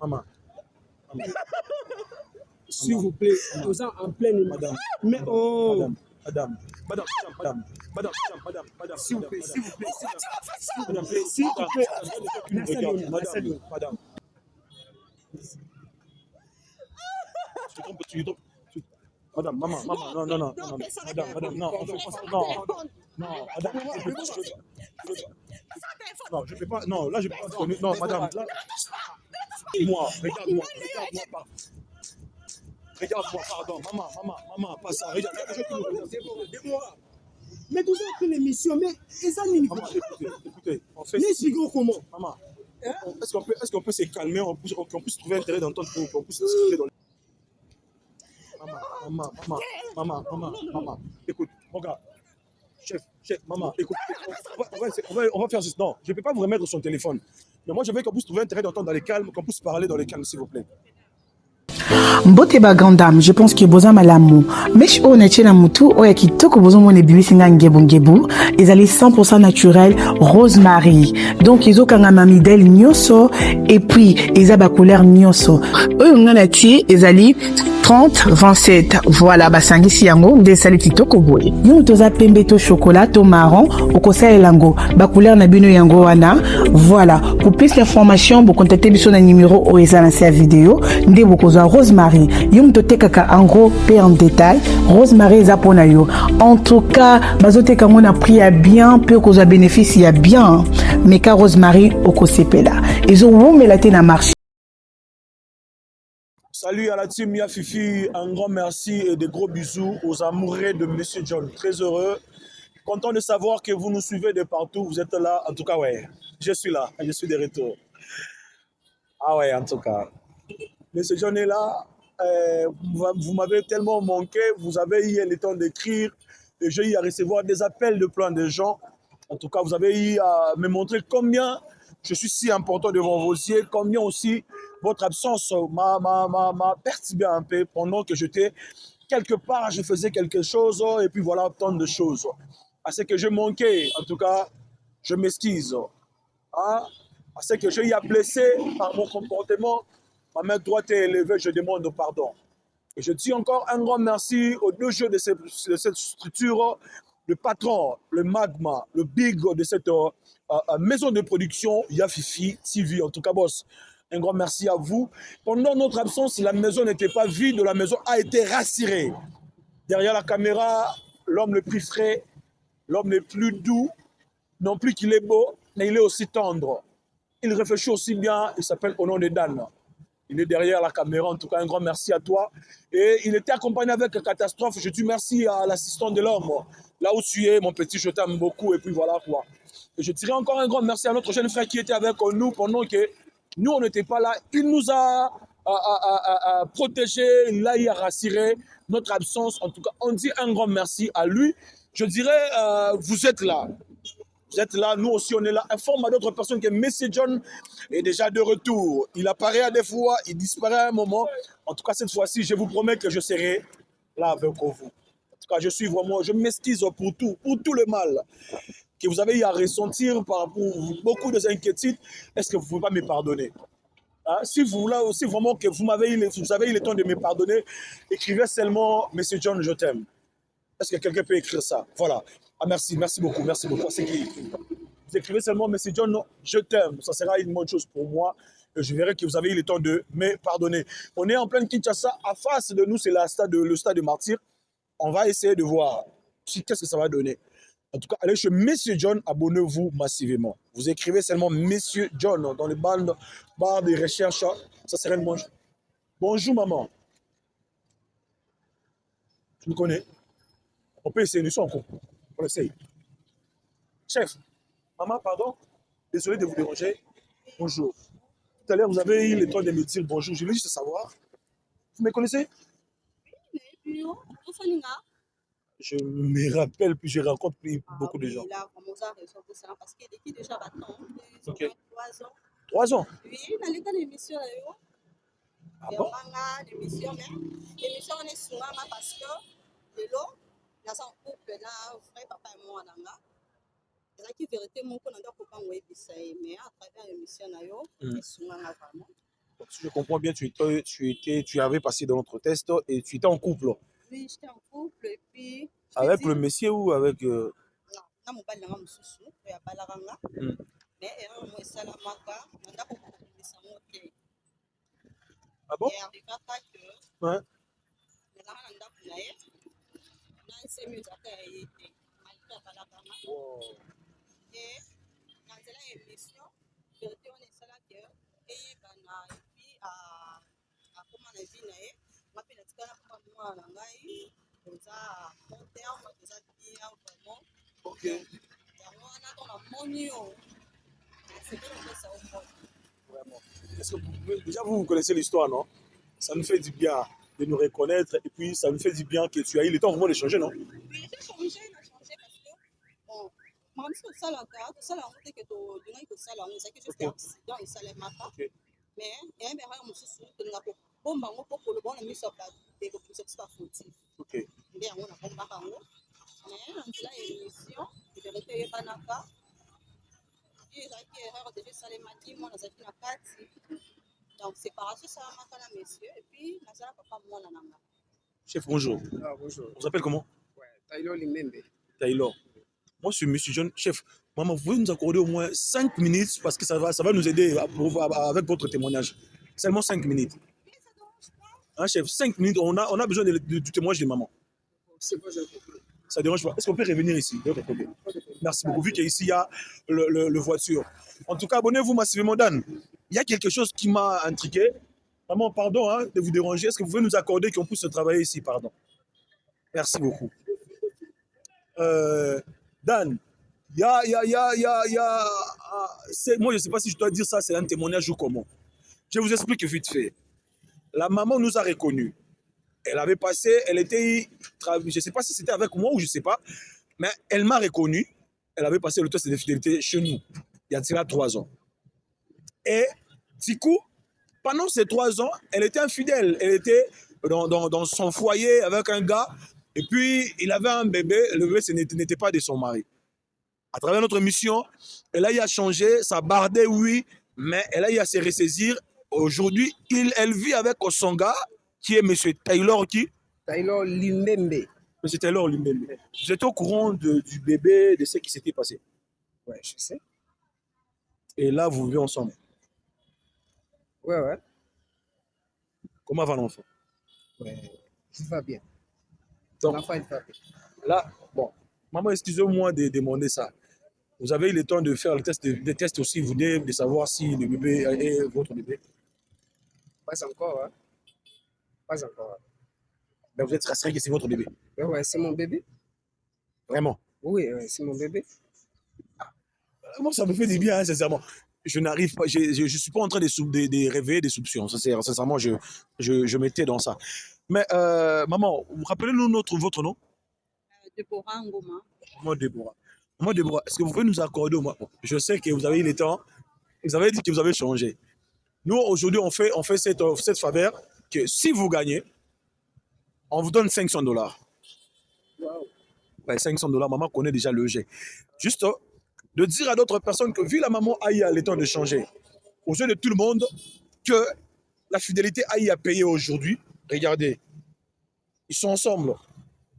Maman. S'il vous plaît, vous êtes en pleine Madame. Mais oh. Madame. S'il vous plaît, s'il vous plaît. Madame. S'il vous plaît. Madame. Tu trompes. Madame, maman, non. Madame, non, on fait pas ça. Non, madame, je peux pas. Non, là, je peux pas. Non, madame, là. Regarde-moi, pardon. Maman, pas ça. Regarde, Dis-moi. Mais vous avez fait l'émission, mais ça n'est pas. Écoutez, on fait. L'expliquons comment? Maman, est-ce qu'on peut se calmer, qu'on puisse trouver un terrain d'entente pour qu'on puisse discuter dans Maman, écoute, regarde. Chef, maman, écoute, on va faire juste. Non, je ne peux pas vous remettre son téléphone. Mais moi, je veux qu'on puisse trouver un terrain d'entente dans les calmes, qu'on puisse parler dans les calmes, s'il vous plaît. Mbote ba grande dame, je pense que boza malamu. Mesh o na chena mutu o ya kitoko bozo mone bimisi nga ngebu. Ezali 100% naturel, rosemary. Donc izo kanga mamidel nyoso et puis eza ba couleur nyoso. Oyo nga na tie ezali 30-27. Voilà, basangisi yango nde sali kitoko boye. Yo toza pembe to chocolat to marron okosa elango ba couleur na bino yango wana. Voilà, pour plus d'informations, vous contactez biso na numéro o eza na sa vidéo nde bokozwa rosemary. Yo mtoteka en gros et en détail. Rosemary eza pona yo. En tout cas, bazoteka ngo na prix ya bien, peu kozwa bénéfice ya bien. Mais ka rosemary okosepela. Ezo womela te na marché. Salut à la team Mia Fifi, un grand merci et des gros bisous aux amoureux de Monsieur John. Très heureux, content de savoir que vous nous suivez de partout, vous êtes là. En tout cas, ouais, je suis là, je suis de retour. Ah ouais, en tout cas. Monsieur John est là, vous m'avez tellement manqué, vous avez eu le temps d'écrire, et j'ai eu à recevoir des appels de plein de gens. En tout cas, vous avez eu à me montrer combien je suis si important devant vos yeux, combien aussi votre absence m'a perturbé un peu pendant que j'étais quelque part, je faisais quelque chose, et puis voilà, tant de choses. À ce que je manquais, en tout cas, je m'excuse. Hein? À ce que j'ai eu à blesser par mon comportement, ma main droite est élevée, je demande pardon. Et je dis encore un grand merci aux deux jeux de cette structure, le patron, le magma, le big de cette maison de production, Yafifi TV, en tout cas, boss. Un grand merci à vous. Pendant notre absence, la maison n'était pas vide, la maison a été rassurée. Derrière la caméra, l'homme le plus frais, l'homme le plus doux, non plus qu'il est beau, mais il est aussi tendre. Il réfléchit aussi bien, il s'appelle Au nom de Dan. Il est derrière la caméra, en tout cas, un grand merci à toi. Et il était accompagné avec Catastrophe. Je dis merci à l'assistant de l'homme. Là où tu es, mon petit, je t'aime beaucoup. Et puis voilà quoi. Et je dirais encore un grand merci à notre jeune frère qui était avec nous pendant que nous, on n'était pas là. Il nous a protégés, il a rassuré notre absence. En tout cas, on dit un grand merci à lui. Je dirais, vous êtes là. Vous êtes là, nous aussi on est là. Informe à d'autres personnes que Monsieur John est déjà de retour. Il apparaît à des fois, il disparaît à un moment. En tout cas, cette fois-ci, je vous promets que je serai là avec vous. En tout cas, je m'excuse pour tout le mal que vous avez eu à ressentir par beaucoup d'inquiétudes. Est-ce que vous ne pouvez pas me pardonner? Hein? Si vous voulez aussi vraiment que vous avez eu le temps de me pardonner, écrivez seulement Monsieur John, je t'aime. Est-ce que quelqu'un peut écrire ça? Voilà. Ah, merci beaucoup. C'est qui? Vous écrivez seulement, Monsieur John, je t'aime. Ça sera une bonne chose pour moi. Et je verrai que vous avez eu le temps de me pardonner. On est en pleine Kinshasa. À face de nous, c'est le stade de Martyr. On va essayer de voir qu'est-ce que ça va donner. En tout cas, allez chez Monsieur John, abonnez-vous massivement. Vous écrivez seulement Monsieur John dans les barres de recherche. Ça serait une bonne chose. Bonjour, maman. Tu me connais? On peut essayer, nous sommes en couple. On essaye. Chef, maman, pardon, désolé de vous déranger. Bonjour. Tout à l'heure, vous avez eu le temps de me dire bonjour. Je voulais juste savoir. Vous me connaissez? Je me rappelle, puis je rencontre beaucoup de gens. Parce que depuis déjà maintenant, Okay. 3 ans. 3 ans? Oui, dans l'état d'émission. Ah bon? L'émission, on est souvent parce que de l'eau, il y a un couple là, frère, papa et moi, c'est la vérité, mon qu'on a copain, mais à travers l'émission, on est souvent vraiment. Donc, si je comprends bien, tu avais passé dans notre test et tu étais en couple Oui, j'étais en couple et puis. avec le monsieur ou avec. Non, na mobali nanga mosusu oyo abalaka nga mais erreur mo esalamaka na ndako kokokimisa ngo te. Ah bon? Arrivaka ke Ouais. nazalaka na ndako na ye na nsemi ezalaka ya ye te malgré abalaka nga e na nzela ya émission verité wana esalaki eyebana epuis akóma na vie na ye nga mpe natikala mpa mwana na ngai toza bon terme toza bien vraiment. Ok. yango wana to namoni yo nasepeli kopesa yo moni. Vraiment. Est-ce que déjà vous connaissez l'histoire, non? Ça nous fait du bien de nous reconnaître et puis ça nous fait du bien que tu as eu le temps vraiment de changer, non? Oui, j'ai changé parce que bon makambo soki tosala yango te ke todingaki kosala yango ezalaki juste accident esalemaka mais eyambi erreur mosusu tolinga kobomba yango mpo koloba wana miso ya bato ekokimisa biso bafautif nde yango nabombaka yango mais na nzela ya émission verité eyebanaka ezalaki erreur deja esalemaki mwana azalaki na kati donc séparation esalamaka na monsieur et puis nazala papa mwana na nga. Chef, bonjour. Ah, bonjour. On s'appelle comment? Ouais, Taylor Limembe. Taylor. Moi, je suis Monsieur John. Chef, maman, vous pouvez nous accorder au moins 5 minutes parce que ça va nous aider avec votre témoignage. Seulement 5 minutes. Oui, ça dérange pas. Hein, chef, 5 minutes, on a besoin du témoignage de maman. C'est pas un problème. Ça ne dérange pas. Est-ce qu'on peut revenir ici de l'autre côté? Merci beaucoup. Vu qu'ici, il y a le voiture. En tout cas, abonnez-vous massivement, Dan. Il y a quelque chose qui m'a intrigué. Maman, pardon de vous déranger. Est-ce que vous pouvez nous accorder qu'on puisse travailler ici? Pardon. Merci beaucoup. Dan, moi, je ne sais pas si je dois dire ça, c'est un témoignage ou comment. Je vous explique vite fait. La maman nous a reconnus. Elle avait passé, elle était, je ne sais pas si c'était avec moi ou je ne sais pas, mais elle m'a reconnu. Elle avait passé le test de fidélité chez nous, il y a 3 ans. Et du coup, pendant ces 3 ans, elle était infidèle. Elle était dans son foyer avec un gars, et puis il avait un bébé, le bébé ce n'était pas de son mari. À travers notre mission, elle a eu à changer, ça bardait, oui, mais elle a eu à se ressaisir. Aujourd'hui, elle vit avec son gars, qui est M. Taylor qui? Taylor Limembe. M. Taylor Limembe. Vous êtes au courant du bébé, de ce qui s'était passé? Ouais, je sais. Et là, vous vivez ensemble? Ouais. Comment va l'enfant? Ouais, il va bien. Donc, L'enfant, il va bien. là, bon, maman, excusez-moi de demander ça. Vous avez eu le temps de faire des tests aussi, vous venez de savoir si le bébé est votre bébé? Pas encore, hein. Pas encore. Ben, vous êtes rassuré que c'est votre bébé? Ouais, c'est mon bébé. Vraiment? Oui, c'est mon bébé. Moi, ça me fait du bien, hein, sincèrement. Je n'arrive pas, je suis pas en train de réveiller des soupçons. Sincèrement, je m'étais dans ça. Mais, maman, rappelez-nous votre nom? Déborah Ngoma. Moi, Déborah. Moi, Déborah, est-ce que vous pouvez nous accorder au moins? Je sais que vous avez eu le temps. Vous avez dit que vous avez changé. Nous, aujourd'hui, on fait cette faveur que si vous gagnez, on vous donne $500. Wow. Ouais, $500, maman connaît déjà le jet. Juste de dire à d'autres personnes que vu la maman a eu le temps de changer, aux yeux de tout le monde, que la fidélité a eu à payer aujourd'hui. Regardez, ils sont ensemble.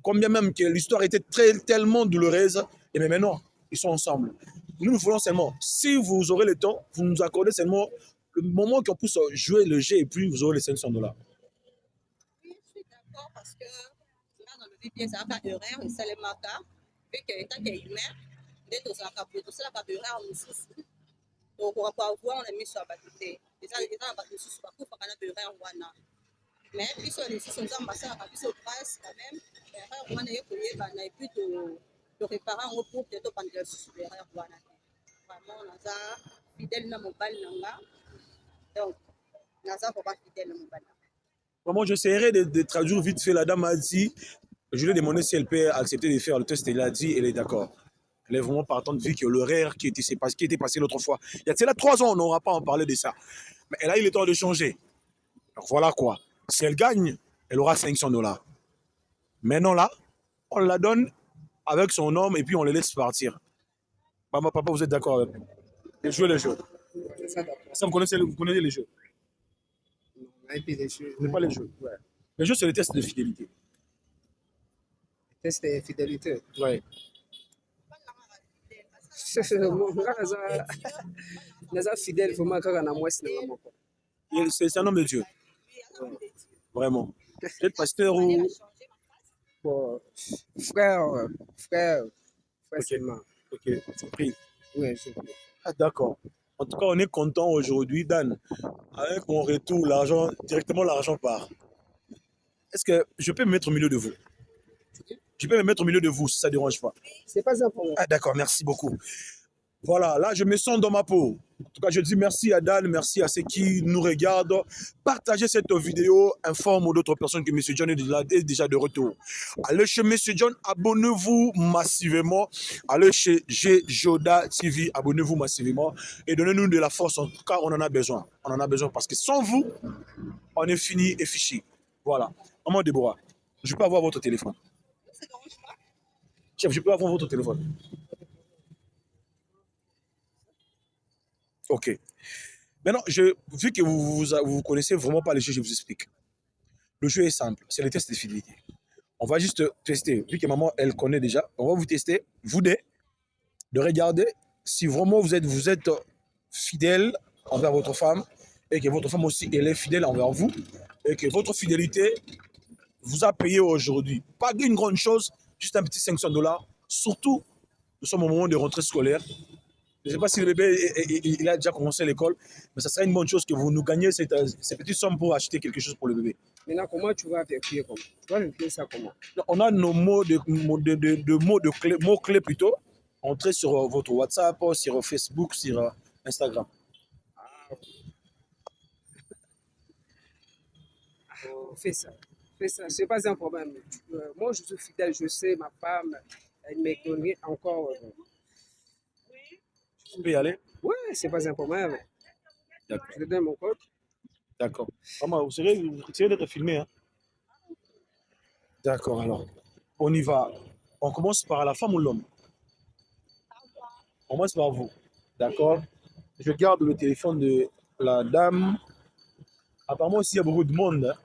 Combien même que l'histoire était tellement douloureuse, et mais maintenant, ils sont ensemble. Nous voulons seulement, si vous aurez le temps, vous nous accordez seulement le moment qu'on puisse jouer le jeu et puis vous aurez les $500. Oui, je suis d'accord parce que là, dans le vie, ça va faire erreur, et ça les marque. Vu que étant humain, dès que ça va faire erreur, donc on va voir, on a mis sur la batterie. Et ça, on va faire sur la coupe, on va faire erreur. Mais puis sur les sous, on va passer à la grâce quand même. Erreur, on a eu et puis de réparer en groupe, peut-être pendant le erreur. Vraiment, on a fidèle dans mon bal. Donc, on a pas fidèle dans mon bal. Vraiment, j'essaierai de traduire vite fait. La dame a dit, je lui ai demandé si elle peut accepter de faire le test. Elle a dit, elle est d'accord. Elle est vraiment partante vu que l'horaire qui était passé l'autre fois. Il y a là 3 ans, on n'aura pas en parlé de ça. Mais elle a eu le temps de changer. Donc voilà quoi. Si elle gagne, elle aura $500. Maintenant là, on la donne avec son homme et puis on les laisse partir. Maman, papa, vous êtes d'accord avec nous? Jouez le jeu. Ça, d'accord. Ça, vous connaissez les jeux? Et puis les jeux. Ce n'est pas les jeux. Ouais. Les jeux, c'est les tests de fidélité. Test de fidélité. Ouais. Naza fidèle vraiment kaka na mwasi na moko. C'est un homme de Dieu. Vraiment. Vous êtes pasteur ou... Bon, frère seulement. Ok, je prie. Oui, je prie. Ah, d'accord. En tout cas, on est content aujourd'hui, Dan. Avec mon retour, l'argent, directement l'argent part. Est-ce que je peux me mettre au milieu de vous? Je peux me mettre au milieu de vous si ça ne dérange pas. C'est pas un problème. Ah, d'accord, merci beaucoup. Voilà, là, je me sens dans ma peau. En tout cas, je dis merci à Dan, merci à ceux qui nous regardent. Partagez cette vidéo, informe d'autres personnes que M. John est déjà de retour. Allez chez M. John, abonnez-vous massivement. Allez chez G Joda TV, abonnez-vous massivement et donnez-nous de la force. En tout cas, on en a besoin. On en a besoin parce que sans vous, on est fini et fichu. Voilà. Maman Déborah, je peux avoir votre téléphone? Chef, je peux avoir votre téléphone? Ok. Maintenant, vu que vous connaissez vraiment pas le jeu, je vous explique. Le jeu est simple, c'est le test de fidélité. On va juste tester, vu que maman, elle connaît déjà, on va vous tester, vous deux, de regarder si vraiment vous êtes fidèle envers votre femme et que votre femme aussi, elle est fidèle envers vous et que votre fidélité vous a payé aujourd'hui. Pas une grande chose, juste un petit $500. Surtout, nous sommes au moment de rentrée scolaire. Je ne sais pas si le bébé il a déjà commencé l'école, mais ça serait une bonne chose que vous nous gagnez ces petites sommes pour acheter quelque chose pour le bébé. Maintenant, comment tu vas vérifier comment? Tu vas vérifier ça comment? On a nos mots mots-clés plutôt. Entrez sur votre WhatsApp, sur Facebook, sur Instagram. Fais ça. Fais ça. Ce n'est pas un problème. Moi, je suis fidèle. Je sais, ma femme, elle m'a donné encore. Tu peux y aller? Ouais, c'est pas un problème. D'accord. Je te donne mon code. D'accord. Maman, vous essayez d'être filmé. Hein? D'accord, alors. On y va. On commence par la femme ou l'homme? On commence par vous. D'accord. Je garde le téléphone de la dame. Apparemment aussi, il y a beaucoup de monde. Hein?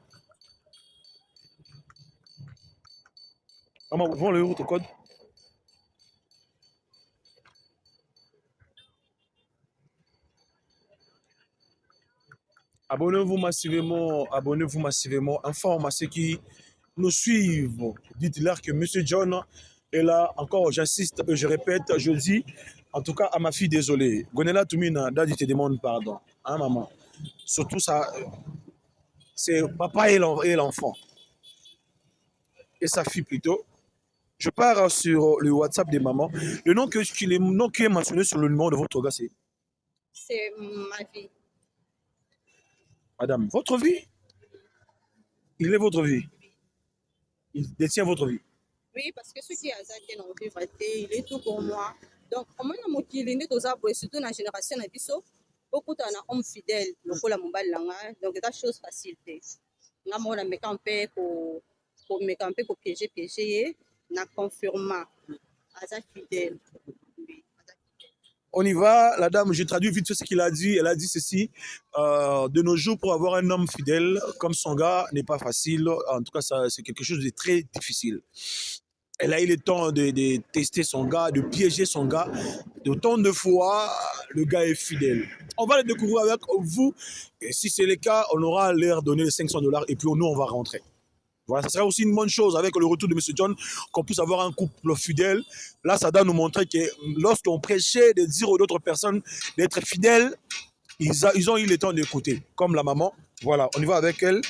Maman, vous voulez votre code? Abonnez-vous massivement, informe à ceux qui nous suivent. Dites-leur que M. John est là. Encore, j'insiste, je répète, je dis, en tout cas à ma fille, désolé. Gonela Toumina, Daddy te demande pardon. Hein, maman? Surtout ça, c'est papa et l'enfant. Et sa fille plutôt. Je pars sur le WhatsApp des mamans. Le nom qui est mentionné sur le numéro de votre gars, c'est? C'est ma vie. Madame, votre vie? Il est votre vie? Il détient votre vie? Oui, parce que ce qui a été dans le vivre, il est tout pour moi. Donc, comment on a surtout dans la génération de Bisso, beaucoup d'hommes fidèles, le coup la mobile langa, donc c'est une chose facile. On a me campé pour piéger, na confirmant, à fidèle. On y va, la dame, je traduis vite ce qu'elle a dit. Elle a dit ceci, de nos jours, pour avoir un homme fidèle comme son gars n'est pas facile. En tout cas, c'est quelque chose de très difficile. Elle a eu le temps de tester son gars, de piéger son gars. D'autant de fois, le gars est fidèle. On va le découvrir avec vous. Et si c'est le cas, on aura l'air donner les $500 et puis nous, on va rentrer. Voilà, ça serait aussi une bonne chose avec le retour de M. John, qu'on puisse avoir un couple fidèle. Là, ça doit nous montrer que lorsqu'on prêchait de dire aux autres personnes d'être fidèles, ils ont eu le temps d'écouter, comme la maman. Voilà, on y va avec elle.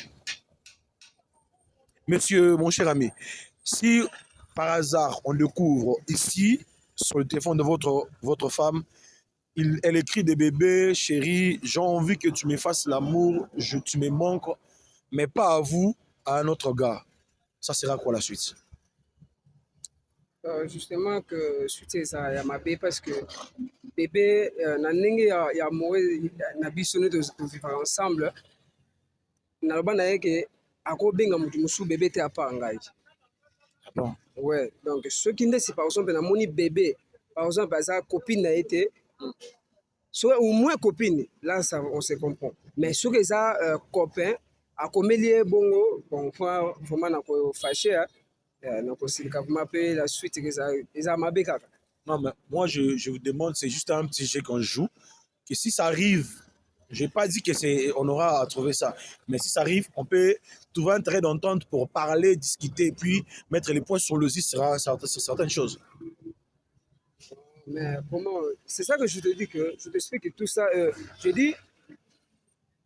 Monsieur, mon cher ami, si par hasard on découvre ici, sur le téléphone de votre femme, elle écrit des bébés, chérie, j'ai envie que tu me fasses l'amour, tu me manques, mais pas à vous, à un autre gars. Ça sera quoi la suite? Justement que suite ça ya mabe parce que bébé na ndenge ya moye na biso ne vivre ensemble na loba na yeke akobenga mutu musu bébé te apa ngai. Bon. Ouais, donc ce qui n'est c'est par exemple na moni bébé par exemple ça copine na été soit au moins copine là ça on se comprend mais ce que ça copain akomeli ye bongo bon vraiment nakofashe nakosilika vraiment mpe la suite eza mabe kaka. Non, mais moi, je vous demande, c'est juste un petit jeu qu'on joue, que si ça arrive, je n'ai pas dit que c'est, on aura à trouver ça, mais si ça arrive, on peut trouver un terrain d'entente pour parler, discuter, puis mettre les points sur le i sur certaines choses. Mais comment, c'est ça que je te dis, que je t'explique que tout ça, je dis,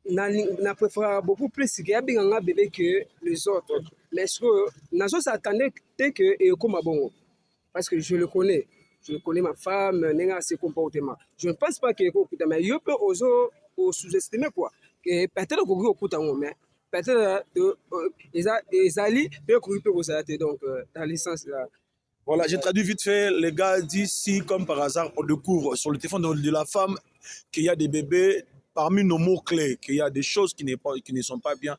na préfère beaucoup plus qu'il y a bien un bébé que les autres. Mais ce que Nazo s'attendait que et comme bon, parce que je le connais ma femme, n'est ses comportements. Je ne pense pas qu'il y mais il peut oser sous-estimer quoi. Que peut-être qu'on peut écouter mais peut-être les alliés peut couper aux arrêter donc dans l'essence là. Voilà, j'ai traduit vite fait. Les gars disent si, comme par hasard, on découvre sur le téléphone de la femme qu'il y a des bébés, parmi nos mots-clés, qu'il y a des choses qui ne sont pas bien,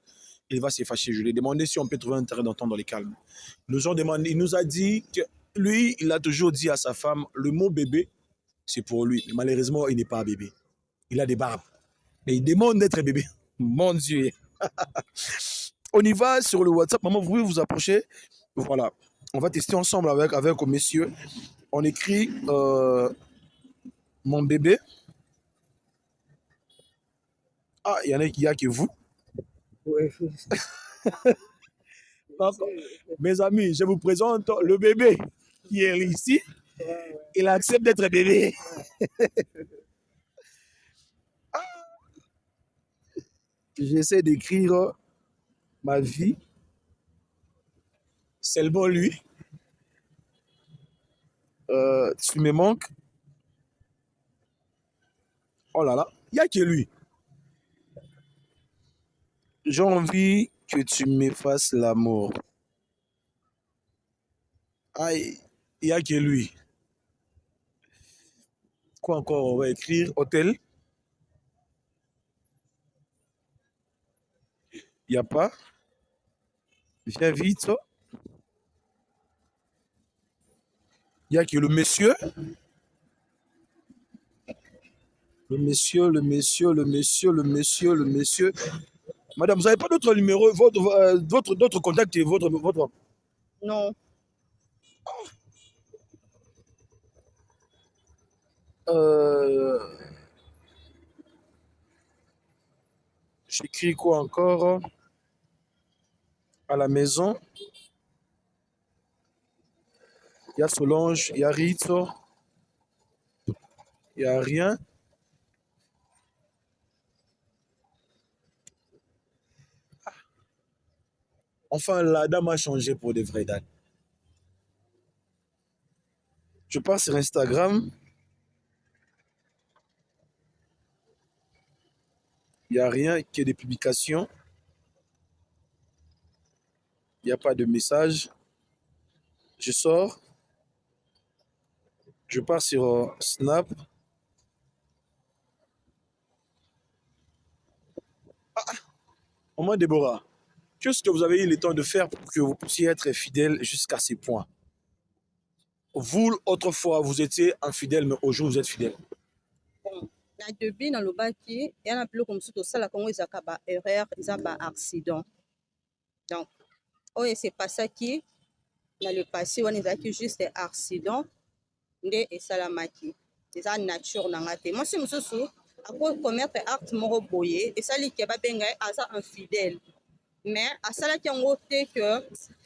il va se fâcher. Je lui ai demandé si on peut trouver un terrain d'entente dans les calmes. Il nous a dit que lui, il a toujours dit à sa femme, le mot bébé, c'est pour lui. Mais malheureusement, il n'est pas bébé. Il a des barbes. Et il demande d'être bébé. Mon Dieu. On y va sur le WhatsApp. Maman, vous pouvez vous approcher. Voilà. On va tester ensemble avec le monsieur. On écrit mon bébé. Ah, il y a que vous. Ouais. Mes amis, je vous présente le bébé qui est ici. Il accepte d'être bébé. J'essaie d'écrire ma vie. Seulement lui. Tu me manques. Oh là là, il n'y a que lui. J'ai envie que tu me fasses l'amour. Aïe, il n'y a que lui. Quoi encore? On va écrire hôtel. Il n'y a pas. Viens vite. Il n'y a que le monsieur. Le monsieur. Madame, vous n'avez pas d'autre numéro, d'autres contacts et votre... Non. J'écris quoi encore? À la maison. Il y a Solange, il y a Rito. Il n'y a rien. Enfin, la dame a changé pour de vraies dates. Je pars sur Instagram. Il n'y a rien que des publications. Il n'y a pas de message. Je sors. Je pars sur Snap. Maman Déborah, qu'est-ce que vous avez eu le temps de faire pour que vous puissiez être fidèle jusqu'à ces points? Vous, autrefois, vous étiez infidèle, mais aujourd'hui, vous êtes fidèle. Bon, na début na lobaki ya na biloko mosusu tosalaka ngo ezalaka baerreur eza baaccident. Donc oyo sepasaki na le passé wana ezalaki juste accident nde esalamaki eza nature na nga te. Mwasi mosusu akokommettre acte moko boye esali ke babenga ye aza infidèle, mais asalaki yango te ke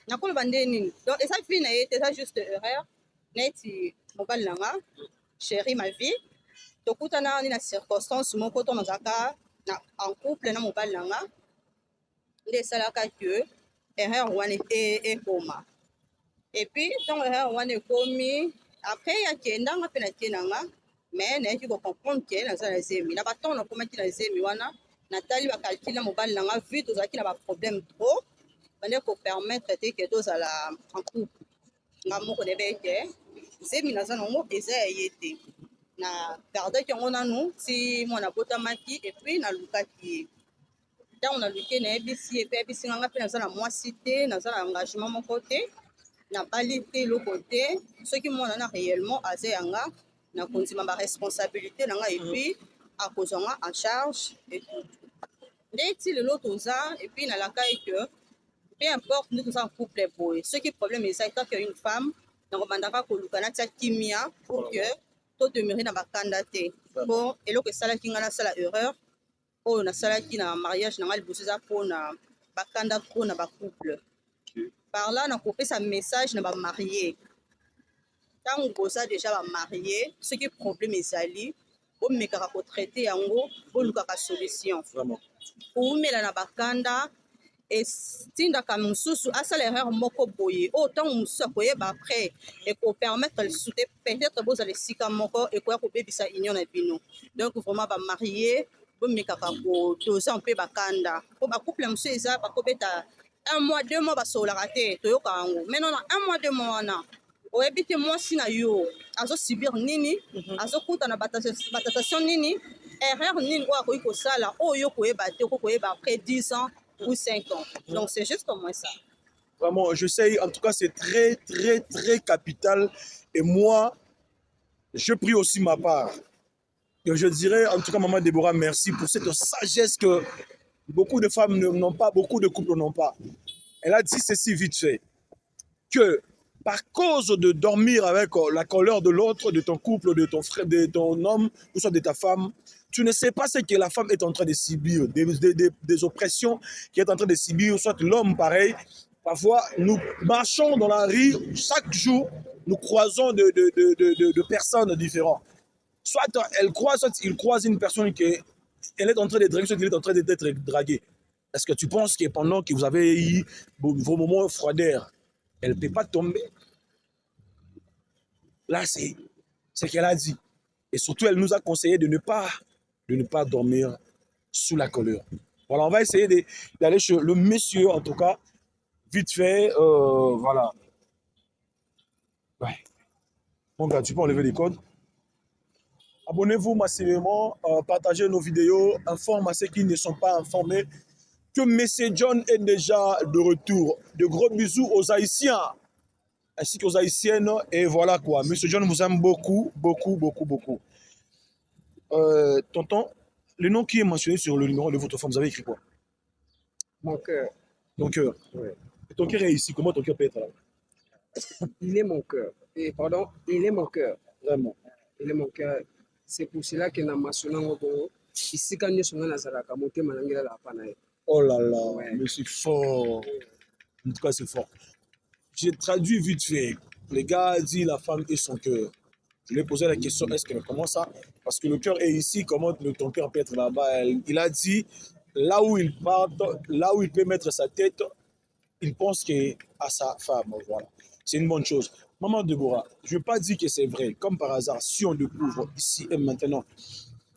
nakoloba nde nini. Donc eza vie na ye te, eza juste erreur neti mobali na nga chéri ma vie tokutana ni na circonstance moko to nazalaka en couple na mobali na nga nde esalaka ke erreur wana ekoma. Et puis ntango erreur wana ekomi après akendanga mpe nakie na nga mais nayaki kocomprendre ke naza na zemi na batongo nakomaki na zemi wana natali bakalkile na mobali na nga vu tozalaki na baproblème trop bande kopermettre te ke tozala en couple nga moko nayebeki ke zemi naza nango eza ya ye te na gardaki yango nanu ti mwana abotamaki epuis nalukaki ye. Ntango naluki nayebisi ye mpe ayebisi nga mpe naza na mwasi te, naza na engagement moko te, nabali te eloko te, soki mwana na réellement aza yanga nakondima baresponsabilité na nga epuis akozwa nga en charge etutu. Dès que l'autre aux et puis dans la caille que peu importe nous tous en couple boy. Ce qui est problème c'est tant qu'une femme donc bandaka ko lukana tia kimia pour que to demeurer dans bakanda te. Bon et lo que ça la kinga na sala erreur oh na sala ki na mariage na ngal bosuza pona bakanda trop na ba couple. Par là na couper sa message na ba marié. Tant que ça déjà ba marié, ce qui est problème ezali o mekaka ko traiter yango o lukaka solution. Vraiment. Oumela na bakanda etindaka mosusu asala erreur moko boye oyo ntango mosusu akoyeba après ekopermettre lisusu peut-être bozala esika moko ekoya kobebisa union na bino donc vraiment bamarie bomekaka kodosa mpe bakanda po bacouple mosusu eza bakobeta 1 mois 2 mois basololaka te toyoka yango maintenant na 1 mois 2 mois wana oyebi te mwasi na yo azosubir nini azokuta na batentation nini erreur nini oyo akoki kosala oyo koyeba te koyeba après 10 ans ou 5 ans. Donc c'est juste comme ça. Vraiment, je sais, en tout cas, c'est très, très, très capital. Et moi, je prie aussi ma part. Et je dirais, en tout cas, Maman Déborah, merci pour cette sagesse que beaucoup de femmes n'ont pas, beaucoup de couples n'ont pas. Elle a dit ceci vite fait, que par cause de dormir avec la colère de l'autre, de ton couple, de ton frère, de ton homme, ou soit de ta femme, tu ne sais pas ce que la femme est en train de subir, des oppressions qui est en train de subir, soit l'homme pareil. Parfois, nous marchons dans la rue, chaque jour, nous croisons de personnes différentes. Soit elle croise, soit il croise une personne qui elle est en train de draguer, soit il est en train d'être dragué. Est-ce que tu penses que pendant que vous avez eu vos moments froideurs, elle ne peut pas tomber? Là, c'est ce qu'elle a dit. Et surtout, elle nous a conseillé de ne pas dormir sous la colère. Voilà, on va essayer d'aller chez le monsieur, en tout cas, vite fait. Voilà. Ouais. Mon gars, tu peux enlever les codes. Abonnez-vous massivement, partagez nos vidéos, informez ceux qui ne sont pas informés que M. John est déjà de retour. De gros bisous aux Haïtiens ainsi qu'aux Haïtiennes. Et voilà quoi. M. John vous aime beaucoup, beaucoup, beaucoup, beaucoup. Tonton, le nom qui est mentionné sur le numéro de votre femme, vous avez écrit quoi? Mon cœur. Ton cœur. Ouais. Et ton cœur est ici. Comment ton cœur peut être là? Il est mon cœur. Et pardon, il est mon cœur. Vraiment. Il est mon cœur. C'est pour cela que na masonango bongo ici quand nous sommes na zalaka motema nangela la pana. Oh là là, Ouais. mais c'est fort. En tout cas, c'est fort. J'ai traduit vite fait. Le gars a dit la femme et son cœur. Je lui ai posé la question, est-ce que comment ça? Parce que le cœur est ici, comment ton cœur peut être là-bas? Il a dit, là où il part, là où il peut mettre sa tête, il pense à sa femme. Voilà. C'est une bonne chose. Maman Déborah, je ne veux pas dire que c'est vrai. Comme par hasard, si on découvre ici et maintenant,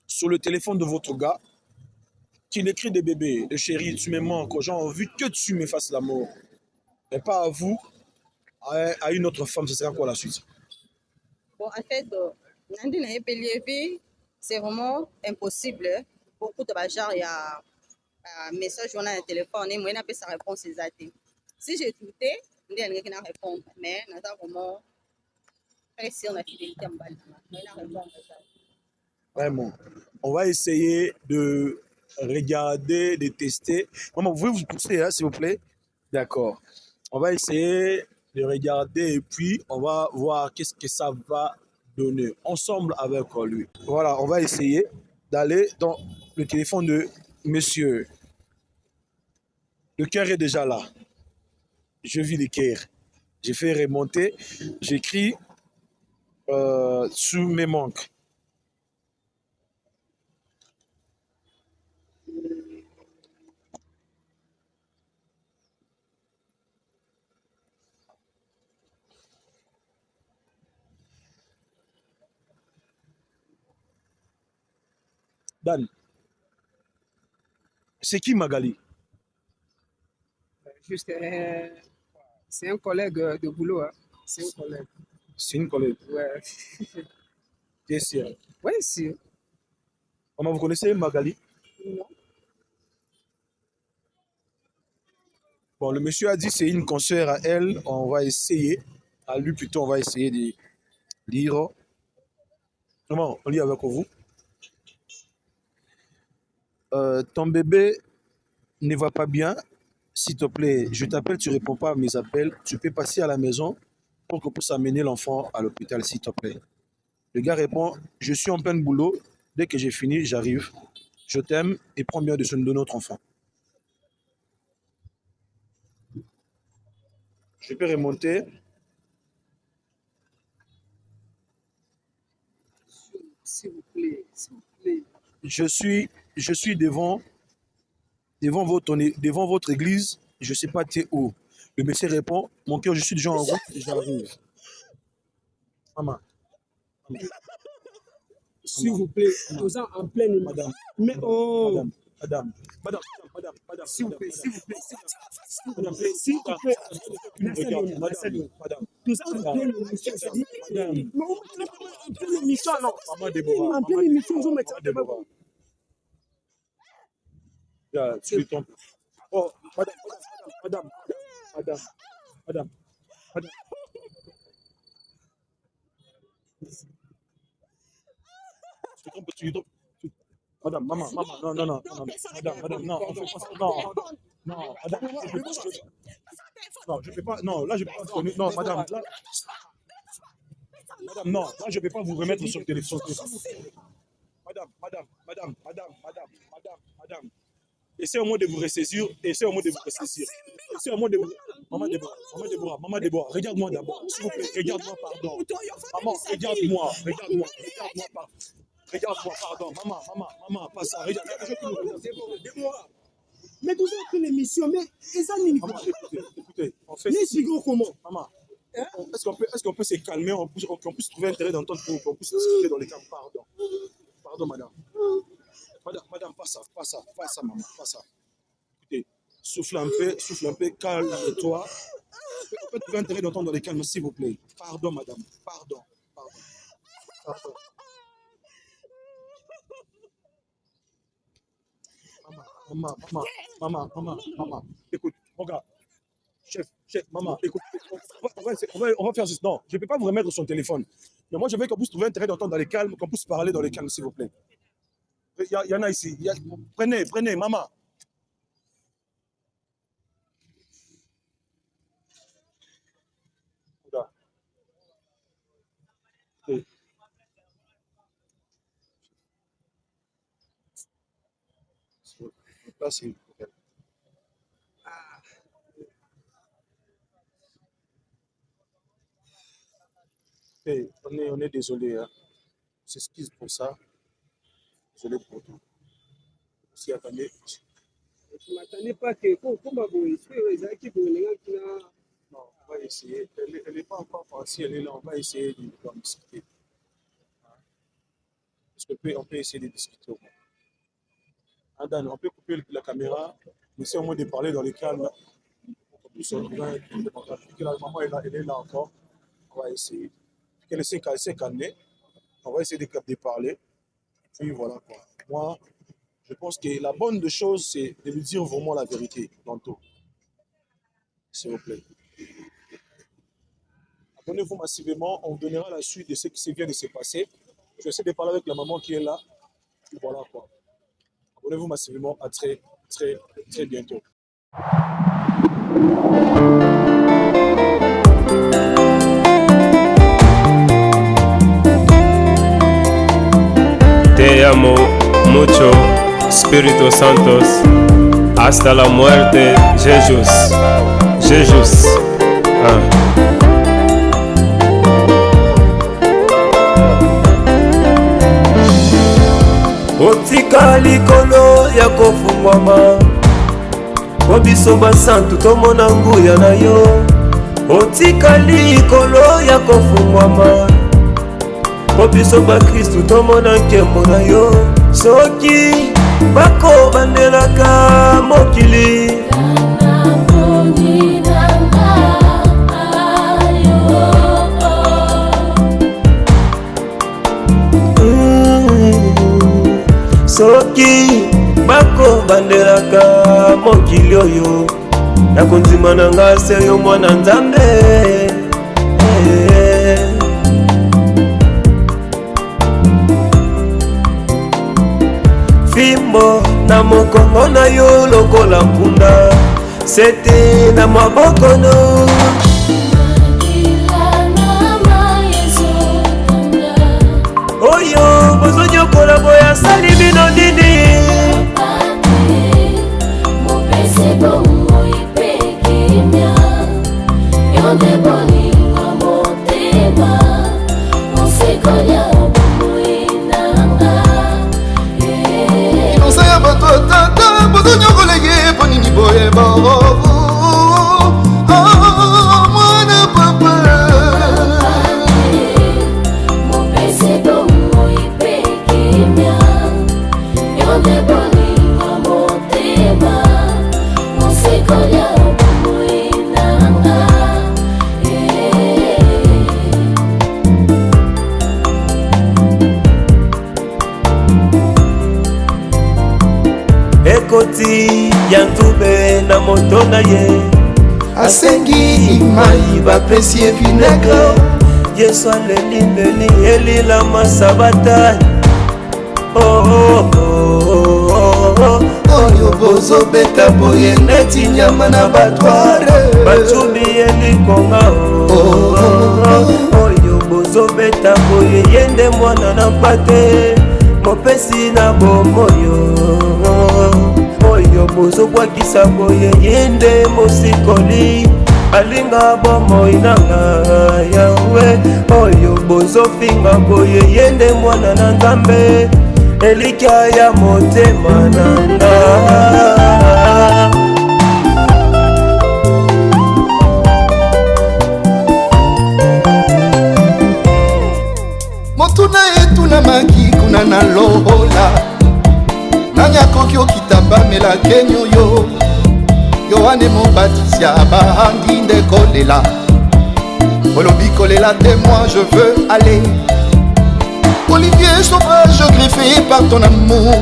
sur le téléphone de votre gars, qu'il écrit des bébés, de chérie, tu me manques, j'ai envie que tu me fasses l'amour. Et pas à vous, à une autre femme, ce sera quoi la suite? Bon, en fait, Nandi na Epelievi, c'est vraiment impossible. Beaucoup de gens, il y a un message on a un téléphone et moi, je sa réponse exacte. Si j'ai douté, je vais répondre. Mais je n'ai vraiment pas sur la fidélité en balle. Vraiment. On va essayer de regarder, de tester. Maman, vous pouvez vous pousser, hein, s'il vous plaît? D'accord. On va essayer de regarder et puis on va voir qu'est-ce que ça va donner ensemble avec lui. Voilà, on va essayer d'aller dans le téléphone de monsieur. Le cœur est déjà là. Je vis le cœur. J'ai fait remonter. J'écris sous mes manques. Dan, c'est qui Magali? Juste, c'est un collègue de boulot. Hein. C'est un collègue. C'est une collègue. Ouais. T'es sûr? Ouais, si. Comment vous connaissez Magali? Non. Bon, le monsieur a dit c'est une consoeur à elle. On va essayer. À lui plutôt, on va essayer de lire. Comment on lit avec vous? Ton bébé ne va pas bien, s'il te plaît, je t'appelle, tu ne réponds pas à mes appels, tu peux passer à la maison pour qu'on puisse amener l'enfant à l'hôpital, s'il te plaît. Le gars répond, je suis en plein boulot, dès que j'ai fini, j'arrive. Je t'aime et prends bien soin de notre enfant. Je peux remonter. S'il vous plaît, s'il vous plaît. Je suis devant votre église, je ne sais pas t'es où. Le monsieur répond, mon cœur, je suis déjà en route et j'arrive. Maman. S'il vous plaît, nous sommes en pleine. Madame. Mais oh. Madame. S'il vous plaît, s'il vous plaît. Madame. S'il vous plaît. Madame. Nous sommes en pleine émission. Madame. En pleine émission, non. Maman Déborah. En pleine émission, nous mettons Maman Déborah. Tu tombes. Oh, madame. Tu trompes. Madame, maman, non. Madame, non, on fait pas ça. Non, madame, je peux pas. Non, là, je peux pas. Non, madame, là. Madame, non, là, je peux pas vous remettre sur le téléphone. Madame. Essayez au moins de vous ressaisir. Maman Déborah, regarde-moi d'abord. S'il vous plaît, regarde-moi, pardon. Maman, regarde-moi, pardon. Maman, pas ça. Regarde-moi. Mais nous avons pris l'émission, mais les amis. Maman, écoutez, on fait. Les expliquons comment. Maman, est-ce qu'on peut se calmer, qu'on puisse trouver un terrain d'entente pour qu'on puisse discuter dans les camps? Pardon, madame. Madame, pas ça, maman, pas ça. Écoutez, souffle un peu, calme-toi. On peut trouver un terrain d'entente dans les calmes, s'il vous plaît. Pardon, madame, pardon. Maman, écoute, regarde. Chef, maman, écoute, on va faire juste. Non, je ne peux pas vous remettre son téléphone. Mais moi, je veux qu'on puisse trouver un terrain d'entente dans les calmes, qu'on puisse parler dans les calmes, s'il vous plaît. Il y en a ici. Prenez, maman. Là, c'est... Hey, on est désolé. Hein. On s'excuse pour ça. Désolé pour tout. Si attendez. Je ne m'attendais pas que comment vous essayez Non, on va essayer. Elle n'est pas encore partie, elle est là. On va essayer de discuter. Est-ce qu'on peut essayer de discuter au moins? Adan, on peut couper la caméra, mais c'est au moins de parler dans le calme. La maman elle est là encore. On va essayer. Qu'elle s'est calmée. On va essayer de parler. Puis voilà quoi. Moi, je pense que la bonne des choses, c'est de lui dire vraiment la vérité dans tout. S'il vous plaît. Abonnez-vous massivement. On vous donnera la suite de ce qui vient de se passer. Je vais essayer de parler avec la maman qui est là. Puis voilà quoi. Abonnez-vous massivement. À très, très, très bientôt. Te amo mucho, Espíritu Santos. Hasta la muerte, Jesús. Otika likolo ya kofungwama po biso basantu tomona nguya na yo. Otika likolo ya kofungwama po biso bakristu tomona nkembo na yo. Soki bakobandelaka mokili soki bakobandelaka mokili oyo nakondima na nga se yo mwana nzambe. Fimbo na mokongo na yo lokola mpunda sete na mabokono oyo bozonyokola boya sali bino nini inosa ya bato tata bozonyokolege po nini boyeba mwana papa ekoti ya ntube na moto na ye asengi mai bapresie vinaigre yesu alelindeli elila masabata oyo bozobeta boye neti nyama na batware bacubi elikonga oyo bozobeta boye yende mwana na mpate mopesi na bomoyo oyo bozobwakisa boye yende mosikoli alinga bomoi nanga yawe oyo bozofinga boye yende mwana na nzambe elikya ya motema nanga motuna etunamaki kuna na lobola nani akoki okita bamela kenyo yo yohane mobatisi abandi nde kolela olobi kolela te moi je veux aller Olivier sauvage griffé par ton amour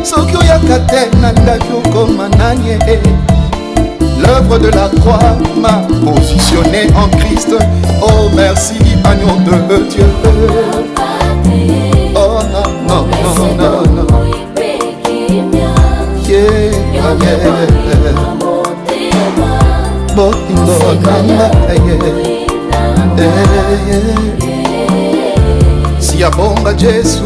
soki oyaka te na ndaki okoma nanie l'œuvre de la croix m'a positionné en Christ oh merci agneau de Dieu oh non non non non non botingo nanga si abomba Jésus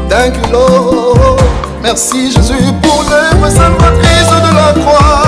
thank you Lord merci Jésus pour l'œuvre salvatrice de la croix